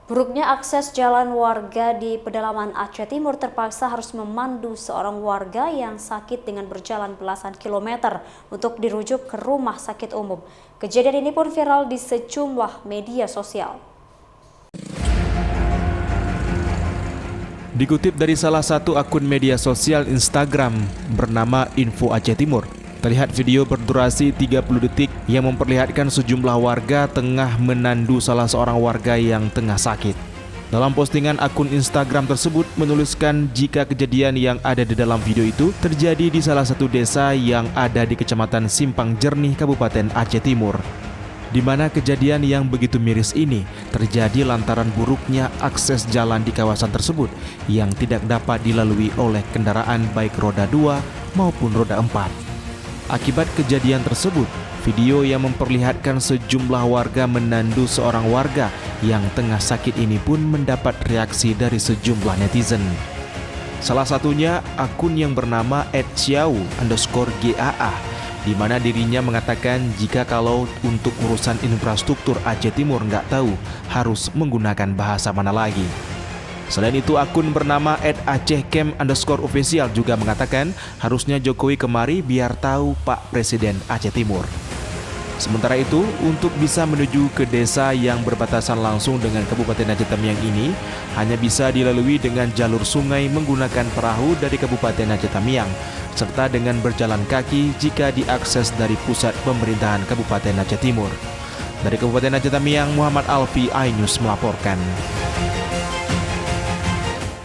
Buruknya akses jalan warga di pedalaman Aceh Timur terpaksa harus memandu seorang warga yang sakit dengan berjalan belasan kilometer untuk dirujuk ke rumah sakit umum. Kejadian ini pun viral di sejumlah media sosial. Dikutip dari salah satu akun media sosial Instagram bernama Info Aceh Timur, terlihat video berdurasi 30 detik yang memperlihatkan sejumlah warga tengah menandu salah seorang warga yang tengah sakit. Dalam postingan akun Instagram tersebut menuliskan jika kejadian yang ada di dalam video itu terjadi di salah satu desa yang ada di Kecamatan Simpang Jernih, Kabupaten Aceh Timur, di mana kejadian yang begitu miris ini terjadi lantaran buruknya akses jalan di kawasan tersebut yang tidak dapat dilalui oleh kendaraan baik roda 2 maupun roda 4. Akibat kejadian tersebut, video yang memperlihatkan sejumlah warga menandu seorang warga yang tengah sakit ini pun mendapat reaksi dari sejumlah netizen. Salah satunya akun yang bernama @xiao_gaa, di mana dirinya mengatakan jika kalau untuk urusan infrastruktur Aceh Timur nggak tahu harus menggunakan bahasa mana lagi. Selain itu, akun bernama @acehcam_official juga mengatakan harusnya Jokowi kemari biar tahu Pak Presiden Aceh Timur. Sementara itu, untuk bisa menuju ke desa yang berbatasan langsung dengan Kabupaten Aceh Tamiang ini hanya bisa dilalui dengan jalur sungai menggunakan perahu dari Kabupaten Aceh Tamiang, serta dengan berjalan kaki jika diakses dari pusat pemerintahan Kabupaten Aceh Timur. Dari Kabupaten Aceh Tamiang, Muhammad Alfi, iNews melaporkan.